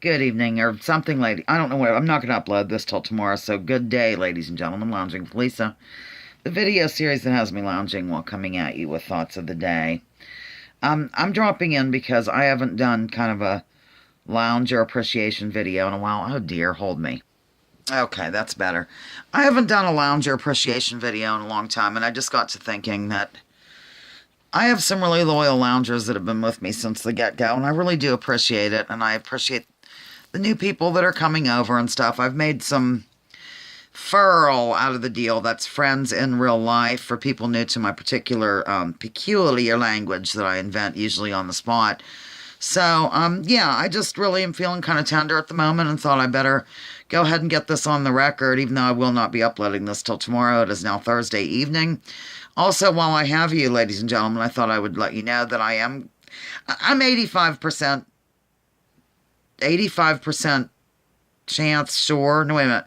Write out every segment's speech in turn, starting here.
Good evening, or something, lady. I don't know what. I'm not going to upload this till tomorrow, so good day, ladies and gentlemen. Lounging with Lisa. The video series that has me lounging while coming at you with thoughts of the day. I'm dropping in because I haven't done kind of a lounger appreciation video in a while. Oh dear, hold me. Okay, that's better. I haven't done a lounger appreciation video in a long time, and I just got to thinking that I have some really loyal loungers that have been with me since the get-go, and I really do appreciate it, and I appreciate the new people that are coming over and stuff. I've made some furl out of the deal. That's friends in real life for people new to my particular peculiar language that I invent usually on the spot. So, yeah, I just really am feeling kind of tender at the moment and thought I better go ahead and get this on the record, even though I will not be uploading this till tomorrow. It is now Thursday evening. Also, while I have you, ladies and gentlemen, I thought I would let you know that I'm 85% chance, sure. No, wait a minute.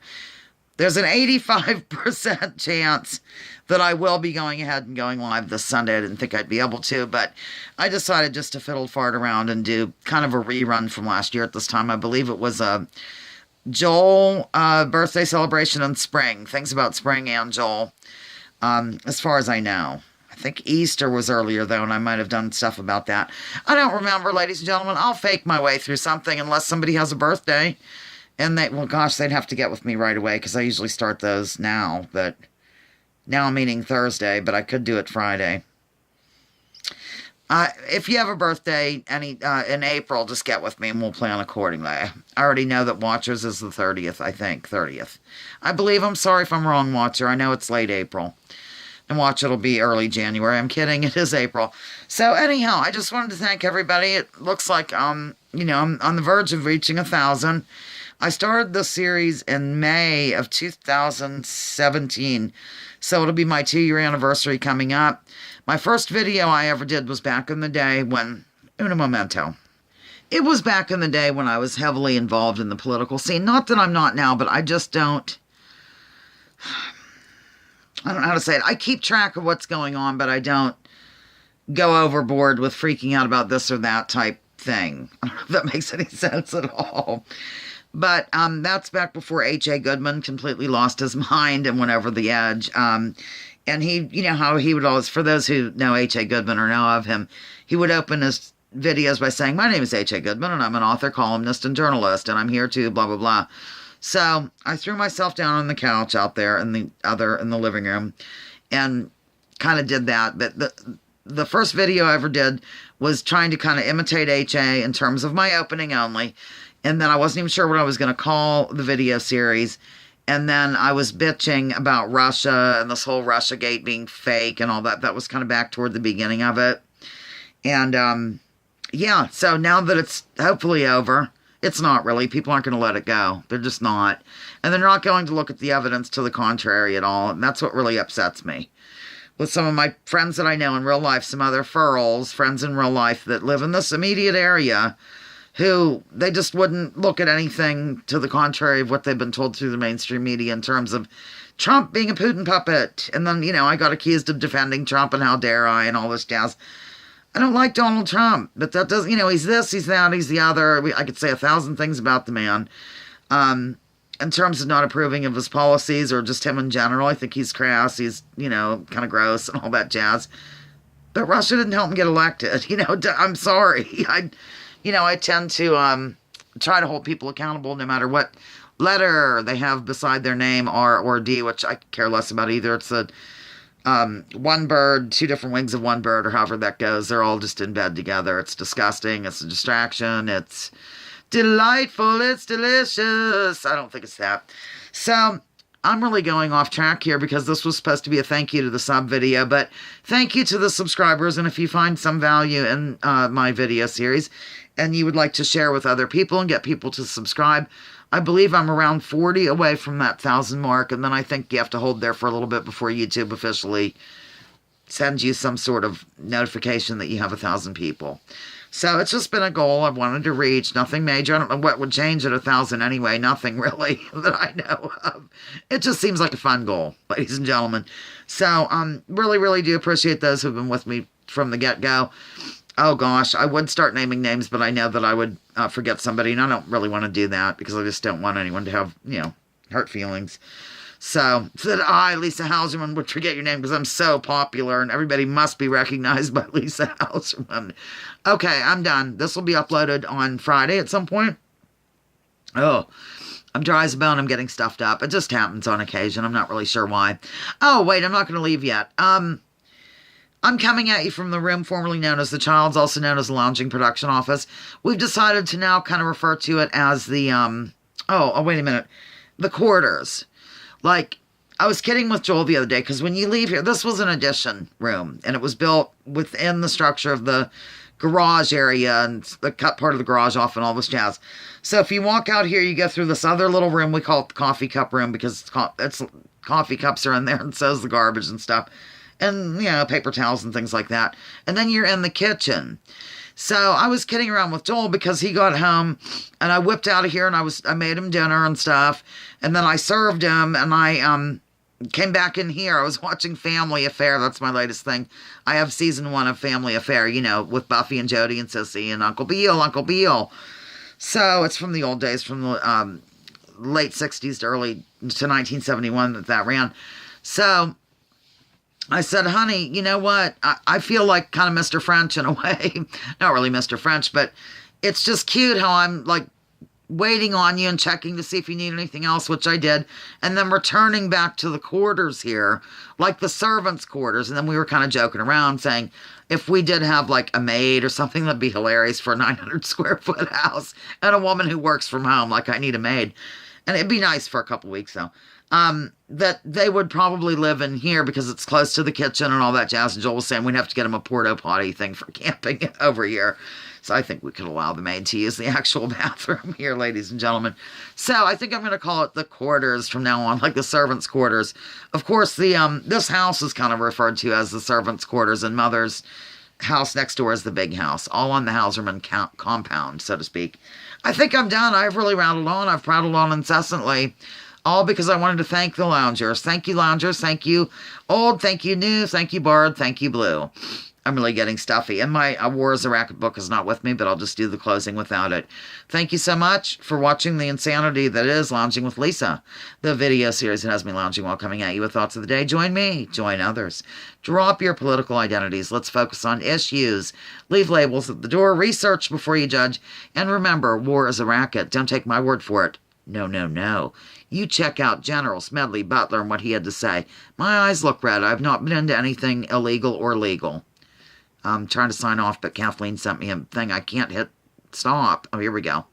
There's an 85% chance that I will be going ahead and going live this Sunday. I didn't think I'd be able to, but I decided just to fiddle fart around and do kind of a rerun from last year at this time. I believe it was a Joel birthday celebration in spring. Things about spring and Joel, as far as I know. I think Easter was earlier, though, and I might have done stuff about that. I don't remember, ladies and gentlemen. I'll fake my way through something unless somebody has a birthday. And well, gosh, they'd have to get with me right away because I usually start those now. But now meaning Thursday, but I could do it Friday. If you have a birthday in April, just get with me and we'll plan accordingly. I already know that Watchers is the 30th, I think. 30th. I believe. I'm sorry if I'm wrong, Watcher. I know it's late April. And watch, it'll be early January. I'm kidding. It is April. So anyhow, I just wanted to thank everybody. It looks like, I'm on the verge of reaching 1,000. I started this series in May of 2017. So it'll be my 2-year anniversary coming up. My first video I ever did was back in the day when, un momento. It was back in the day when I was heavily involved in the political scene. Not that I'm not now, but I just don't. I don't know how to say it. I keep track of what's going on, but I don't go overboard with freaking out about this or that type thing. I don't know if that makes any sense at all. But that's back before H.A. Goodman completely lost his mind and went over the edge. And he, how he would always, for those who know H.A. Goodman or know of him, he would open his videos by saying, "My name is H.A. Goodman, and I'm an author, columnist, and journalist, and I'm here to blah, blah, blah." So I threw myself down on the couch out there in the living room and kind of did that. But the first video I ever did was trying to kind of imitate H.A. in terms of my opening only. And then I wasn't even sure what I was going to call the video series. And then I was bitching about Russia and this whole Russiagate being fake and all that. That was kind of back toward the beginning of it. And yeah, so now that it's hopefully over, it's not really. People aren't going to let it go. They're just not. And they're not going to look at the evidence to the contrary at all. And that's what really upsets me. With some of my friends that I know in real life, some other furls, friends in real life that live in this immediate area, who they just wouldn't look at anything to the contrary of what they've been told through the mainstream media in terms of Trump being a Putin puppet. And then, I got accused of defending Trump and how dare I and all this jazz. I don't like Donald Trump, but that doesn't, he's this, he's that, he's the other. I could say 1,000 things about the man. In terms of not approving of his policies or just him in general, I think he's crass. He's, kind of gross and all that jazz. But Russia didn't help him get elected. I'm sorry. I tend to try to hold people accountable no matter what letter they have beside their name, R or D, which I care less about either. It's a one bird, two different wings of one bird, or however that goes. They're all just in bed together. It's disgusting. It's a distraction. It's delightful. It's delicious. I don't think it's that. So I'm really going off track here because this was supposed to be a thank you to the sub video, but thank you to the subscribers. And if you find some value in my video series and you would like to share with other people and get people to subscribe, I believe I'm around 40 away from that 1,000 mark, and then I think you have to hold there for a little bit before YouTube officially sends you some sort of notification that you have 1,000 people. So it's just been a goal I've wanted to reach. Nothing major. I don't know what would change at 1,000 anyway. Nothing really that I know of. It just seems like a fun goal, ladies and gentlemen. So really, really do appreciate those who've been with me from the get-go. Oh gosh, I would start naming names, but I know that I would forget somebody, and I don't really want to do that because I just don't want anyone to have, hurt feelings. So that I, Lisa Hauserman, would forget your name because I'm so popular and everybody must be recognized by Lisa Hauserman. Okay, I'm done. This will be uploaded on Friday at some point. Oh, I'm dry as a bone. I'm getting stuffed up. It just happens on occasion. I'm not really sure why. Oh, wait, I'm not going to leave yet. I'm coming at you from the room formerly known as the Childs, also known as the Lounging Production Office. We've decided to now kind of refer to it as the, wait a minute. The quarters. Like, I was kidding with Joel the other day, because when you leave here, this was an addition room, and it was built within the structure of the garage area, and the cut part of the garage off and all this jazz. So if you walk out here, you go through this other little room, we call it the coffee cup room, because it's coffee cups are in there, and so's the garbage and stuff. And, paper towels and things like that. And then you're in the kitchen. So I was kidding around with Joel because he got home and I whipped out of here and I made him dinner and stuff. And then I served him and I came back in here. I was watching Family Affair. That's my latest thing. I have season 1 of Family Affair, with Buffy and Jody and Sissy and Uncle Beale. So it's from the old days, from the late 60s to early to 1971 that ran. So I said, honey, you know what? I feel like kind of Mr. French in a way. Not really Mr. French, but it's just cute how I'm like waiting on you and checking to see if you need anything else, which I did. And then returning back to the quarters here, like the servants' quarters. And then we were kind of joking around saying, if we did have like a maid or something, that'd be hilarious for a 900 square foot house and a woman who works from home. Like, I need a maid. And it'd be nice for a couple weeks though. That they would probably live in here because it's close to the kitchen and all that jazz. And Joel was saying we'd have to get them a porta potty thing for camping over here. So I think we could allow the maid to use the actual bathroom here, ladies and gentlemen. So I think I'm going to call it the quarters from now on, like the servants' quarters. Of course, the this house is kind of referred to as the servants' quarters, and Mother's house next door is the big house, all on the Hauserman compound, so to speak. I think I'm done. I've really rattled on. I've prattled on incessantly. All because I wanted to thank the loungers. Thank you, loungers. Thank you, old. Thank you, new. Thank you, Bard. Thank you, blue. I'm really getting stuffy. And my War is a Racket book is not with me, but I'll just do the closing without it. Thank you so much for watching the insanity that is Lounging with Lisa, the video series that has me lounging while coming at you with thoughts of the day. Join me. Join others. Drop your political identities. Let's focus on issues. Leave labels at the door. Research before you judge. And remember, war is a racket. Don't take my word for it. No, no, no. You check out General Smedley Butler and what he had to say. My eyes look red. I've not been into anything illegal or legal. I'm trying to sign off, but Kathleen sent me a thing. I can't hit stop. Oh, here we go.